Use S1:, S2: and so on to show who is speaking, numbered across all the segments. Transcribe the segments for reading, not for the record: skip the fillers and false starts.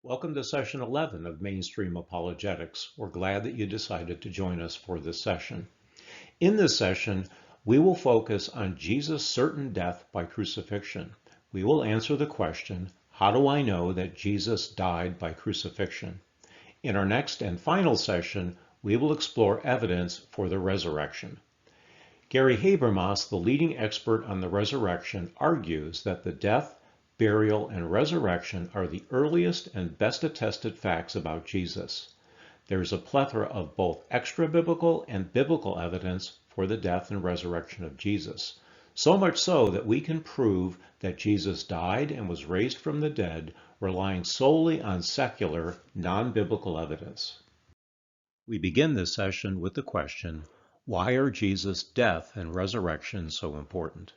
S1: Welcome to session 11 of Mainstream Apologetics. We're glad that you decided to join us for this session. In this session, we will focus on Jesus' certain death by crucifixion. We will answer the question, how do I know that Jesus died by crucifixion? In our next and final session, we will explore evidence for the resurrection. Gary Habermas, the leading expert on the resurrection, argues that the death, burial, and resurrection are the earliest and best attested facts about Jesus. There is a plethora of both extra-biblical and biblical evidence for the death and resurrection of Jesus. So much so that we can prove that Jesus died and was raised from the dead, relying solely on secular, non-biblical evidence. We begin this session with the question, why are Jesus' death and resurrection so important?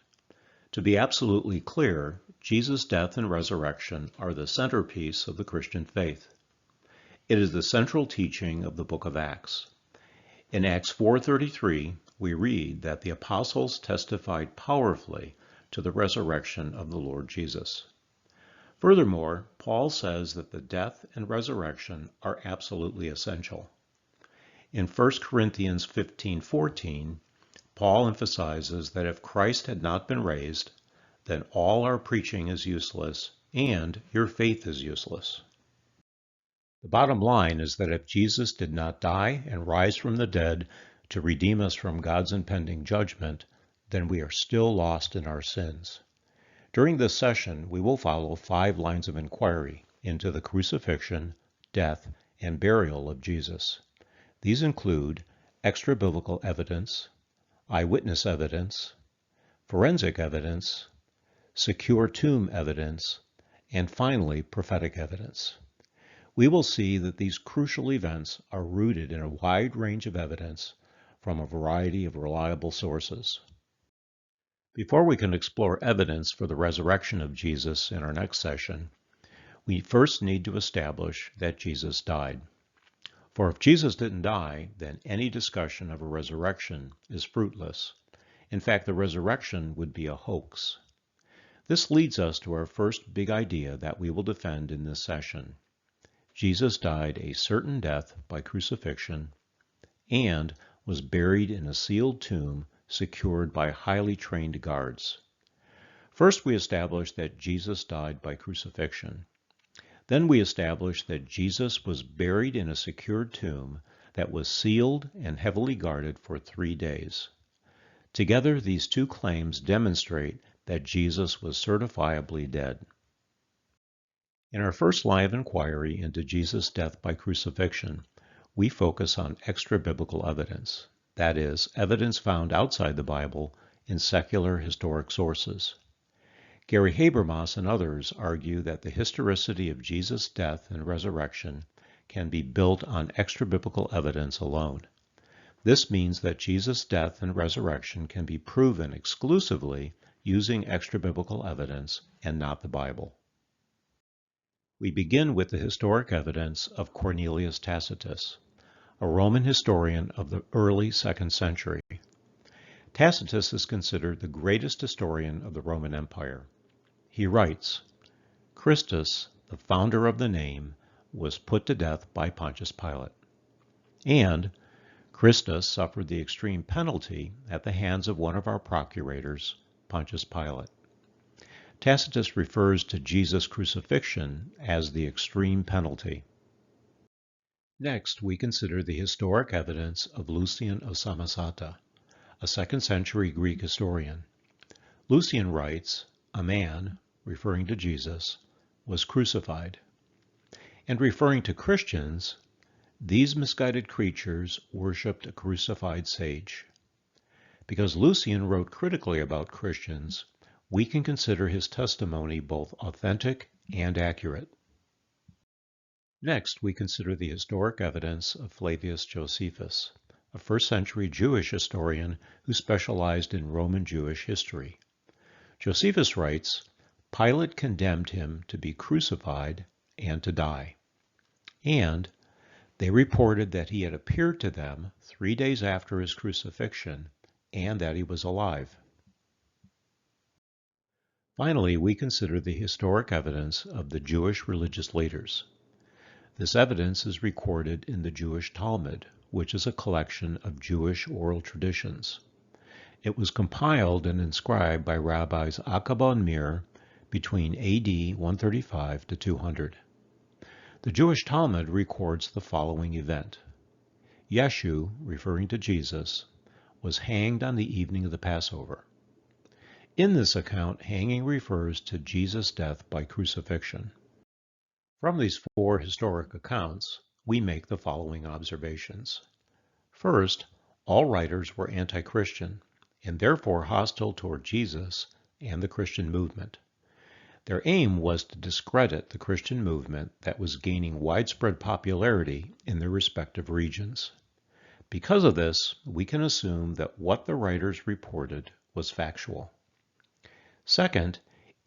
S1: To be absolutely clear, Jesus' death and resurrection are the centerpiece of the Christian faith. It is the central teaching of the book of Acts. In Acts 4:33, we read that the apostles testified powerfully to the resurrection of the Lord Jesus. Furthermore, Paul says that the death and resurrection are absolutely essential. In 1 Corinthians 15:14, Paul emphasizes that if Christ had not been raised, then all our preaching is useless and your faith is useless. The bottom line is that if Jesus did not die and rise from the dead to redeem us from God's impending judgment, then we are still lost in our sins. During this session, we will follow 5 lines of inquiry into the crucifixion, death, and burial of Jesus. These include extra-biblical evidence, eyewitness evidence, forensic evidence, secure tomb evidence, and finally, prophetic evidence. We will see that these crucial events are rooted in a wide range of evidence from a variety of reliable sources. Before we can explore evidence for the resurrection of Jesus in our next session, we first need to establish that Jesus died. For if Jesus didn't die, then any discussion of a resurrection is fruitless. In fact, the resurrection would be a hoax. This leads us to our first big idea that we will defend in this session. Jesus died a certain death by crucifixion and was buried in a sealed tomb secured by highly trained guards. First, we establish that Jesus died by crucifixion. Then we establish that Jesus was buried in a secured tomb that was sealed and heavily guarded for 3 days. Together, these two claims demonstrate that Jesus was certifiably dead. In our first line of inquiry into Jesus' death by crucifixion, we focus on extra-biblical evidence, that is, evidence found outside the Bible in secular historic sources. Gary Habermas and others argue that the historicity of Jesus' death and resurrection can be built on extra-biblical evidence alone. This means that Jesus' death and resurrection can be proven exclusively using extra-biblical evidence and not the Bible. We begin with the historic evidence of Cornelius Tacitus, a Roman historian of the early 2nd century. Tacitus is considered the greatest historian of the Roman Empire. He writes, Christus, the founder of the name, was put to death by Pontius Pilate. And Christus suffered the extreme penalty at the hands of one of our procurators, Pontius Pilate. Tacitus refers to Jesus' crucifixion as the extreme penalty. Next, we consider the historic evidence of Lucian of Samosata, a 2nd century Greek historian. Lucian writes, a man, referring to Jesus, was crucified. And referring to Christians, these misguided creatures worshipped a crucified sage. Because Lucian wrote critically about Christians, we can consider his testimony both authentic and accurate. Next, we consider the historic evidence of Flavius Josephus, a 1st century Jewish historian who specialized in Roman Jewish history. Josephus writes, Pilate condemned him to be crucified and to die. And they reported that he had appeared to them 3 days after his crucifixion and that he was alive. Finally, we consider the historic evidence of the Jewish religious leaders. This evidence is recorded in the Jewish Talmud, which is a collection of Jewish oral traditions. It was compiled and inscribed by rabbis Akaba and Mir between AD 135 to 200. The Jewish Talmud records the following event. Yeshu, referring to Jesus, was hanged on the evening of the Passover. In this account, hanging refers to Jesus' death by crucifixion. From these four historic accounts, we make the following observations. First, all writers were anti-Christian and therefore hostile toward Jesus and the Christian movement. Their aim was to discredit the Christian movement that was gaining widespread popularity in their respective regions. Because of this, we can assume that what the writers reported was factual. Second,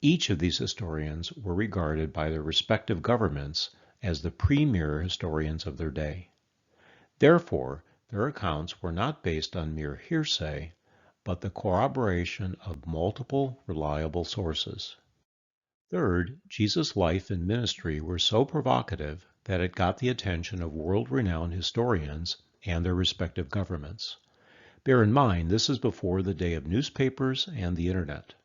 S1: each of these historians were regarded by their respective governments as the premier historians of their day. Therefore, their accounts were not based on mere hearsay, but the corroboration of multiple reliable sources. Third, Jesus' life and ministry were so provocative that it got the attention of world-renowned historians and their respective governments. Bear in mind, this is before the day of newspapers and the internet.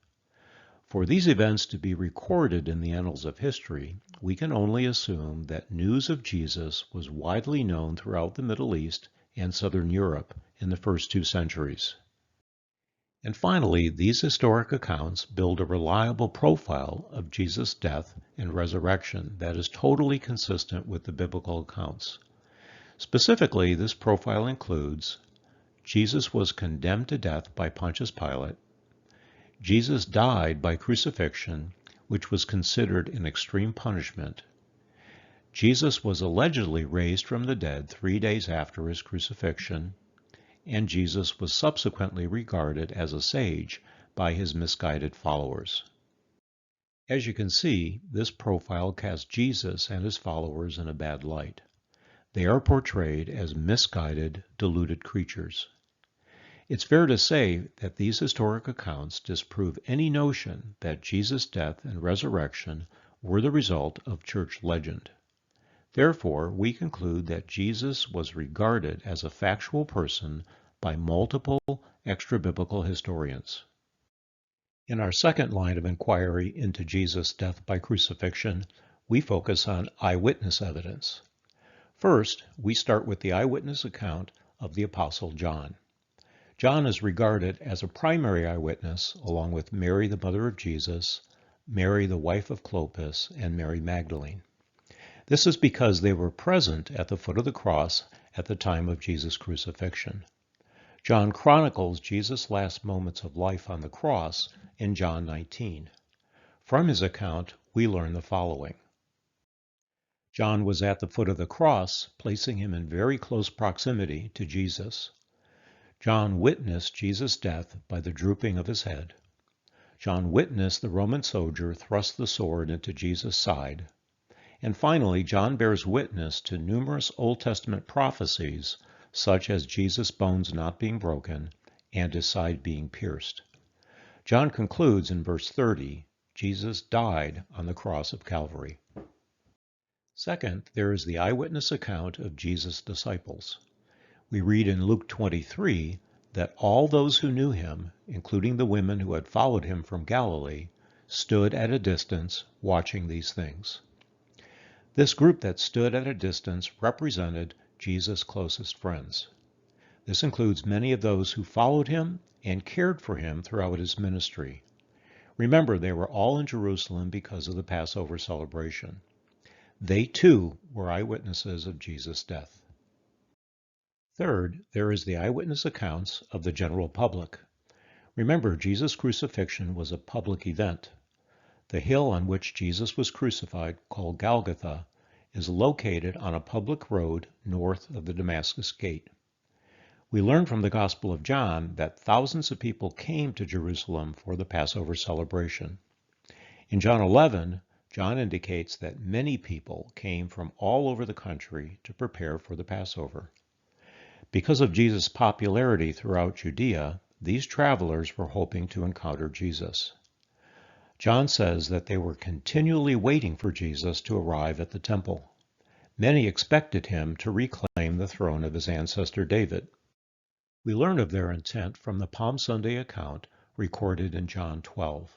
S1: For these events to be recorded in the annals of history, we can only assume that news of Jesus was widely known throughout the Middle East and Southern Europe in the first 2 centuries. And finally, these historic accounts build a reliable profile of Jesus' death and resurrection that is totally consistent with the biblical accounts. Specifically, this profile includes Jesus was condemned to death by Pontius Pilate. Jesus died by crucifixion, which was considered an extreme punishment. Jesus was allegedly raised from the dead 3 days after his crucifixion, and Jesus was subsequently regarded as a sage by his misguided followers. As you can see, this profile casts Jesus and his followers in a bad light. They are portrayed as misguided, deluded creatures. It's fair to say that these historic accounts disprove any notion that Jesus' death and resurrection were the result of church legend. Therefore, we conclude that Jesus was regarded as a factual person by multiple extra-biblical historians. In our second line of inquiry into Jesus' death by crucifixion, we focus on eyewitness evidence. First, we start with the eyewitness account of the Apostle John. John is regarded as a primary eyewitness along with Mary, the mother of Jesus, Mary, the wife of Clopas, and Mary Magdalene. This is because they were present at the foot of the cross at the time of Jesus' crucifixion. John chronicles Jesus' last moments of life on the cross in John 19. From his account, we learn the following. John was at the foot of the cross, placing him in very close proximity to Jesus. John witnessed Jesus' death by the drooping of his head. John witnessed the Roman soldier thrust the sword into Jesus' side. And finally, John bears witness to numerous Old Testament prophecies, such as Jesus' bones not being broken and his side being pierced. John concludes in verse 30, Jesus died on the cross of Calvary. Second, there is the eyewitness account of Jesus' disciples. We read in Luke 23 that all those who knew him, including the women who had followed him from Galilee, stood at a distance watching these things. This group that stood at a distance represented Jesus' closest friends. This includes many of those who followed him and cared for him throughout his ministry. Remember, they were all in Jerusalem because of the Passover celebration. They too were eyewitnesses of Jesus' death. Third, there is the eyewitness accounts of the general public. Remember, Jesus' crucifixion was a public event. The hill on which Jesus was crucified, called Golgotha, is located on a public road north of the Damascus Gate. We learn from the Gospel of John that thousands of people came to Jerusalem for the Passover celebration. In John 11, John indicates that many people came from all over the country to prepare for the Passover. Because of Jesus' popularity throughout Judea, these travelers were hoping to encounter Jesus. John says that they were continually waiting for Jesus to arrive at the temple. Many expected him to reclaim the throne of his ancestor David. We learn of their intent from the Palm Sunday account recorded in John 12.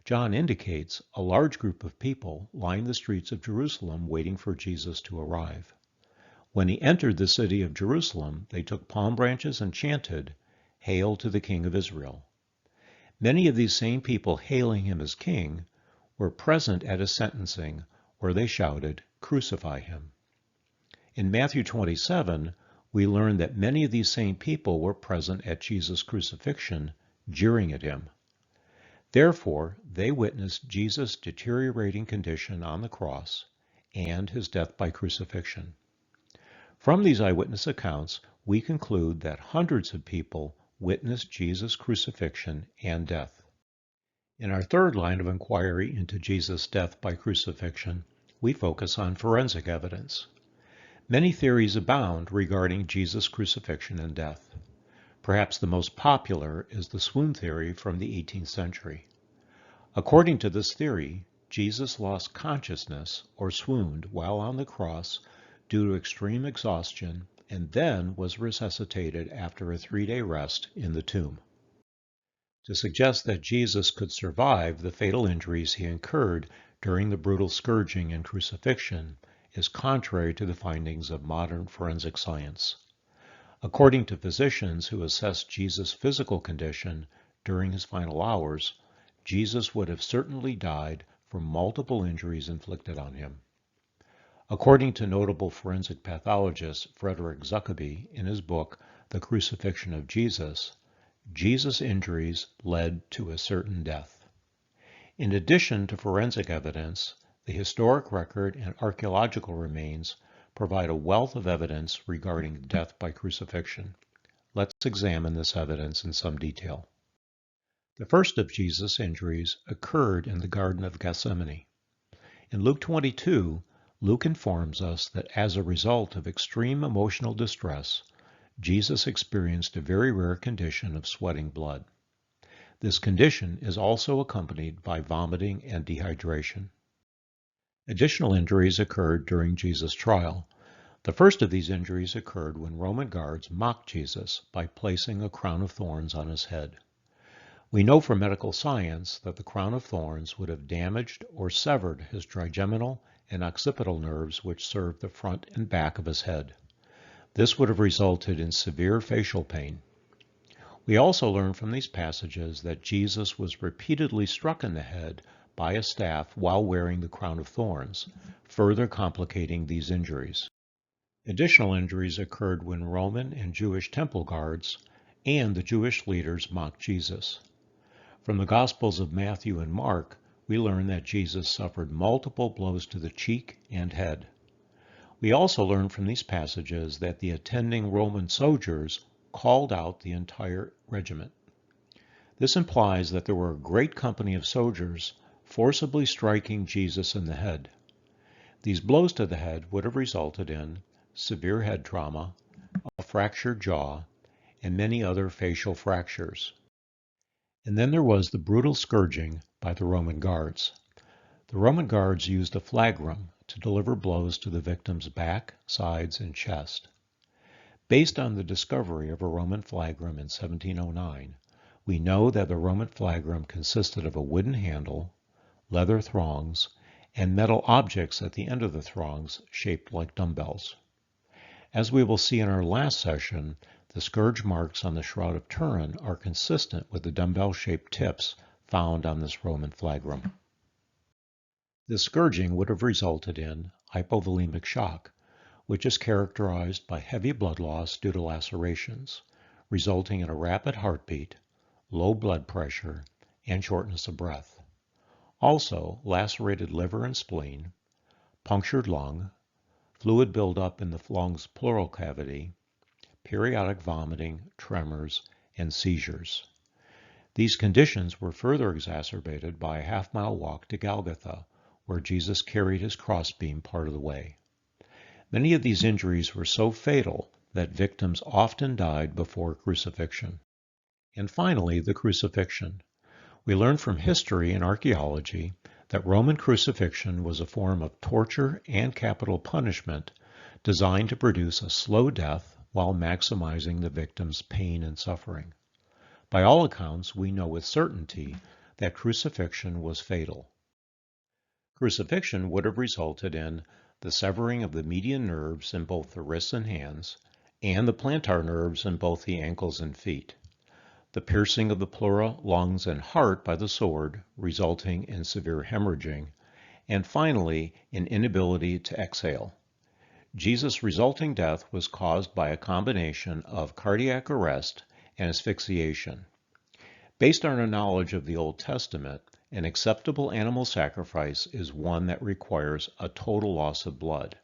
S1: John indicates a large group of people lined the streets of Jerusalem waiting for Jesus to arrive. When he entered the city of Jerusalem, they took palm branches and chanted, "Hail to the King of Israel." Many of these same people hailing him as king were present at his sentencing, where they shouted, "Crucify him." In Matthew 27, we learn that many of these same people were present at Jesus' crucifixion, jeering at him. Therefore, they witnessed Jesus' deteriorating condition on the cross and his death by crucifixion. From these eyewitness accounts, we conclude that hundreds of people witnessed Jesus' crucifixion and death. In our third line of inquiry into Jesus' death by crucifixion, we focus on forensic evidence. Many theories abound regarding Jesus' crucifixion and death. Perhaps the most popular is the swoon theory from the 18th century. According to this theory, Jesus lost consciousness or swooned while on the cross due to extreme exhaustion and then was resuscitated after a 3-day rest in the tomb. To suggest that Jesus could survive the fatal injuries he incurred during the brutal scourging and crucifixion is contrary to the findings of modern forensic science. According to physicians who assessed Jesus' physical condition during his final hours, Jesus would have certainly died from multiple injuries inflicted on him. According to notable forensic pathologist Frederick Zuckerby in his book, The Crucifixion of Jesus, Jesus' injuries led to a certain death. In addition to forensic evidence, the historic record and archaeological remains provide a wealth of evidence regarding death by crucifixion. Let's examine this evidence in some detail. The first of Jesus' injuries occurred in the Garden of Gethsemane. In Luke 22, Luke informs us that as a result of extreme emotional distress, Jesus experienced a very rare condition of sweating blood. This condition is also accompanied by vomiting and dehydration. Additional injuries occurred during Jesus' trial. The first of these injuries occurred when Roman guards mocked Jesus by placing a crown of thorns on his head. We know from medical science that the crown of thorns would have damaged or severed his trigeminal and occipital nerves which serve the front and back of his head. This would have resulted in severe facial pain. We also learn from these passages that Jesus was repeatedly struck in the head by a staff while wearing the crown of thorns, further complicating these injuries. Additional injuries occurred when Roman and Jewish temple guards and the Jewish leaders mocked Jesus. From the Gospels of Matthew and Mark, we learn that Jesus suffered multiple blows to the cheek and head. We also learn from these passages that the attending Roman soldiers called out the entire regiment. This implies that there were a great company of soldiers forcibly striking Jesus in the head. These blows to the head would have resulted in severe head trauma, a fractured jaw, and many other facial fractures. And then there was the brutal scourging by the Roman guards. The Roman guards used a flagrum to deliver blows to the victim's back, sides, and chest. Based on the discovery of a Roman flagrum in 1709, we know that the Roman flagrum consisted of a wooden handle, leather thongs, and metal objects at the end of the thongs shaped like dumbbells. As we will see in our last session, the scourge marks on the Shroud of Turin are consistent with the dumbbell-shaped tips found on this Roman flagrum. This scourging would have resulted in hypovolemic shock, which is characterized by heavy blood loss due to lacerations, resulting in a rapid heartbeat, low blood pressure, and shortness of breath. Also, lacerated liver and spleen, punctured lung, fluid buildup in the lung's pleural cavity, periodic vomiting, tremors, and seizures. These conditions were further exacerbated by a half-mile walk to Golgotha, where Jesus carried his crossbeam part of the way. Many of these injuries were so fatal that victims often died before crucifixion. And finally, the crucifixion. We learn from history and archaeology that Roman crucifixion was a form of torture and capital punishment designed to produce a slow death while maximizing the victim's pain and suffering. By all accounts, we know with certainty that crucifixion was fatal. Crucifixion would have resulted in the severing of the median nerves in both the wrists and hands, and the plantar nerves in both the ankles and feet, the piercing of the pleura, lungs, and heart by the sword, resulting in severe hemorrhaging, and finally, an inability to exhale. Jesus' resulting death was caused by a combination of cardiac arrest and asphyxiation. Based on our knowledge of the Old Testament, an acceptable animal sacrifice is one that requires a total loss of blood.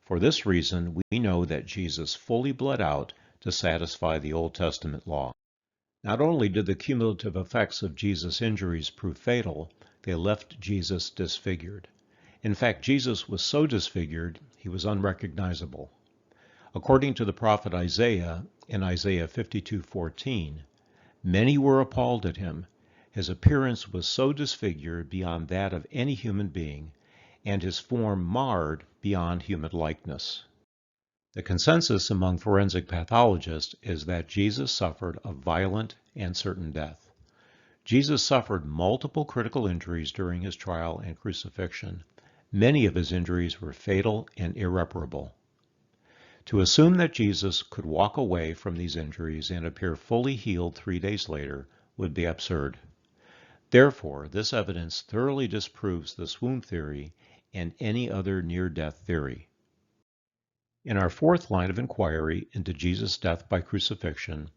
S1: For this reason, we know that Jesus fully bled out to satisfy the Old Testament law. Not only did the cumulative effects of Jesus' injuries prove fatal, they left Jesus disfigured. In fact, Jesus was so disfigured, he was unrecognizable. According to the prophet Isaiah, in Isaiah 52:14, many were appalled at him. His appearance was so disfigured beyond that of any human being, and his form marred beyond human likeness. The consensus among forensic pathologists is that Jesus suffered a violent and certain death. Jesus suffered multiple critical injuries during his trial and crucifixion. Many of his injuries were fatal and irreparable. To assume that Jesus could walk away from these injuries and appear fully healed 3 days later would be absurd. Therefore, this evidence thoroughly disproves the swoon theory and any other near-death theory. In our fourth line of inquiry into Jesus' death by crucifixion,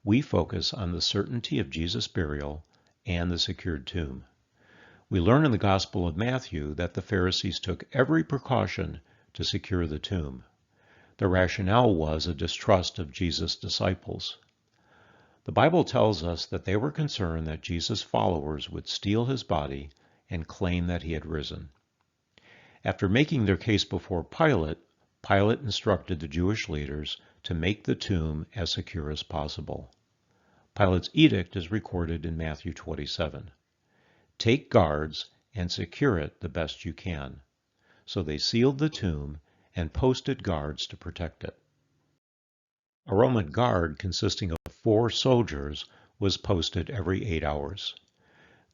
S1: we focus on the certainty of Jesus' burial and the secured tomb. We learn in the Gospel of Matthew that the Pharisees took every precaution to secure the tomb. The rationale was a distrust of Jesus' disciples. The Bible tells us that they were concerned that Jesus' followers would steal his body and claim that he had risen. After making their case before Pilate, Pilate instructed the Jewish leaders to make the tomb as secure as possible. Pilate's edict is recorded in Matthew 27. Take guards and secure it the best you can. So they sealed the tomb and posted guards to protect it. A Roman guard consisting of 4 soldiers was posted every 8 hours.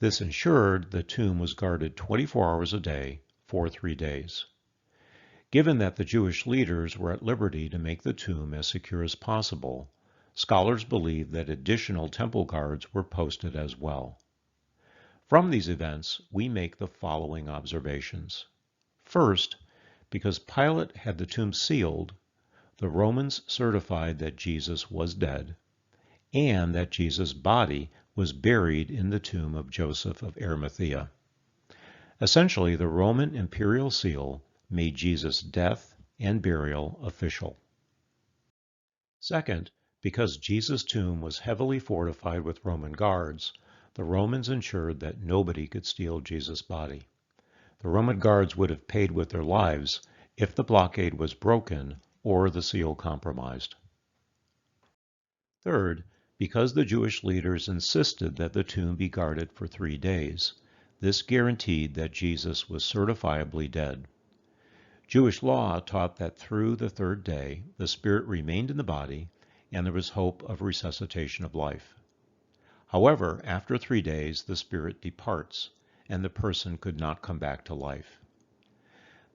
S1: This ensured the tomb was guarded 24 hours a day for 3 days. Given that the Jewish leaders were at liberty to make the tomb as secure as possible, scholars believe that additional temple guards were posted as well. From these events, we make the following observations. First, because Pilate had the tomb sealed, the Romans certified that Jesus was dead, and that Jesus' body was buried in the tomb of Joseph of Arimathea. Essentially, the Roman imperial seal made Jesus' death and burial official. Second, because Jesus' tomb was heavily fortified with Roman guards, the Romans ensured that nobody could steal Jesus' body. The Roman guards would have paid with their lives if the blockade was broken or the seal compromised. Third, because the Jewish leaders insisted that the tomb be guarded for 3 days, this guaranteed that Jesus was certifiably dead. Jewish law taught that through the 3rd day, the spirit remained in the body, and there was hope of resuscitation of life. However, after 3 days, the spirit departs, and the person could not come back to life.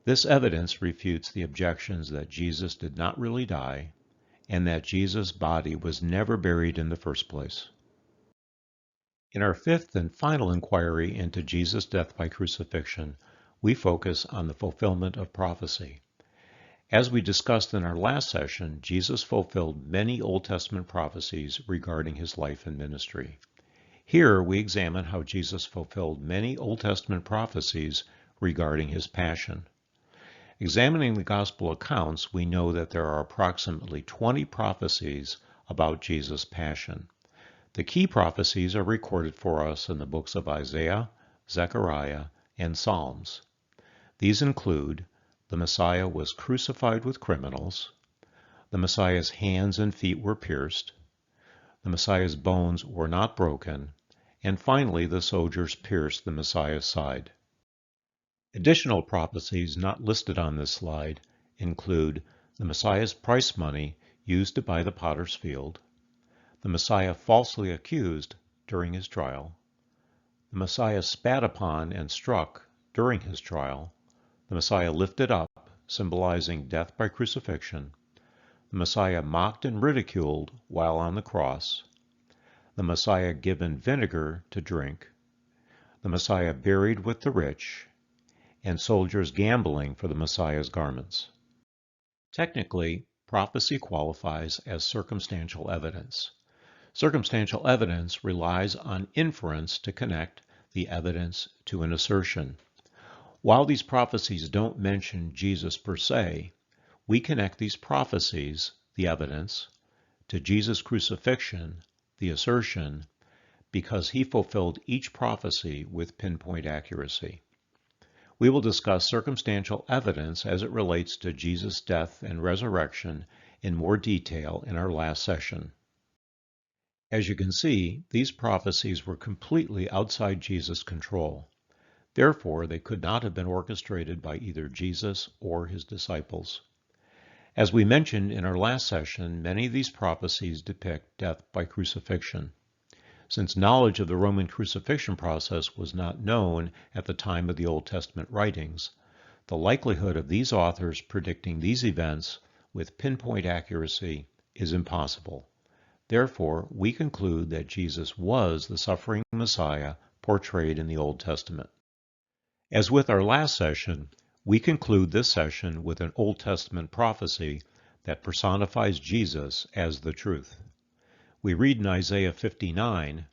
S1: This evidence refutes the objections that Jesus did not really die, and that Jesus' body was never buried in the first place. In our 5th and final inquiry into Jesus' death by crucifixion, we focus on the fulfillment of prophecy. As we discussed in our last session, Jesus fulfilled many Old Testament prophecies regarding his life and ministry. Here we examine how Jesus fulfilled many Old Testament prophecies regarding his passion. Examining the Gospel accounts, we know that there are approximately 20 prophecies about Jesus' passion. The key prophecies are recorded for us in the books of Isaiah, Zechariah, and Psalms. These include: the Messiah was crucified with criminals, the Messiah's hands and feet were pierced, the Messiah's bones were not broken, and finally the soldiers pierced the Messiah's side. Additional prophecies not listed on this slide include the Messiah's price money used to buy the potter's field, the Messiah falsely accused during his trial, the Messiah spat upon and struck during his trial, the Messiah lifted up, symbolizing death by crucifixion, the Messiah mocked and ridiculed while on the cross, the Messiah given vinegar to drink, the Messiah buried with the rich, and soldiers gambling for the Messiah's garments. Technically, prophecy qualifies as circumstantial evidence. Circumstantial evidence relies on inference to connect the evidence to an assertion. While these prophecies don't mention Jesus per se, we connect these prophecies, the evidence, to Jesus' crucifixion, the assertion, because he fulfilled each prophecy with pinpoint accuracy. We will discuss circumstantial evidence as it relates to Jesus' death and resurrection in more detail in our last session. As you can see, these prophecies were completely outside Jesus' control. Therefore, they could not have been orchestrated by either Jesus or his disciples. As we mentioned in our last session, many of these prophecies depict death by crucifixion. Since knowledge of the Roman crucifixion process was not known at the time of the Old Testament writings, the likelihood of these authors predicting these events with pinpoint accuracy is impossible. Therefore, we conclude that Jesus was the suffering Messiah portrayed in the Old Testament. As with our last session, we conclude this session with an Old Testament prophecy that personifies Jesus as the truth. We read in Isaiah 59,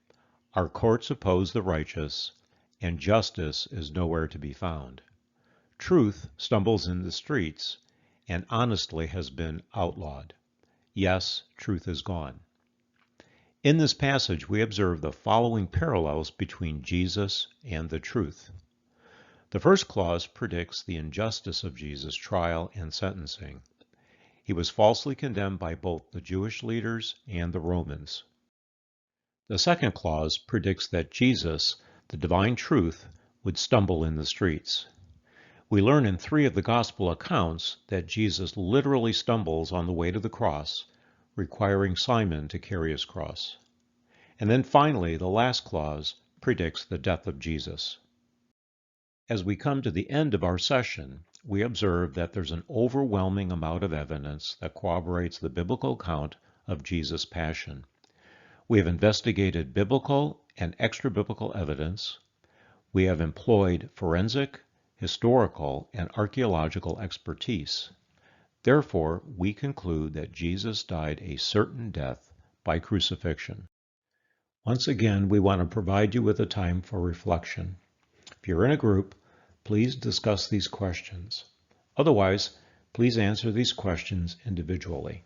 S1: "Our courts oppose the righteous, and justice is nowhere to be found. Truth stumbles in the streets, and honestly has been outlawed. Yes, truth is gone." In this passage, we observe the following parallels between Jesus and the truth. The first clause predicts the injustice of Jesus' trial and sentencing. He was falsely condemned by both the Jewish leaders and the Romans. The second clause predicts that Jesus, the divine truth, would stumble in the streets. We learn in 3 of the gospel accounts that Jesus literally stumbles on the way to the cross, requiring Simon to carry his cross. And then finally, the last clause predicts the death of Jesus. As we come to the end of our session, we observe that there's an overwhelming amount of evidence that corroborates the biblical account of Jesus' passion. We have investigated biblical and extra-biblical evidence. We have employed forensic, historical, and archaeological expertise. Therefore, we conclude that Jesus died a certain death by crucifixion. Once again, we want to provide you with a time for reflection. If you're in a group, please discuss these questions. Otherwise, please answer these questions individually.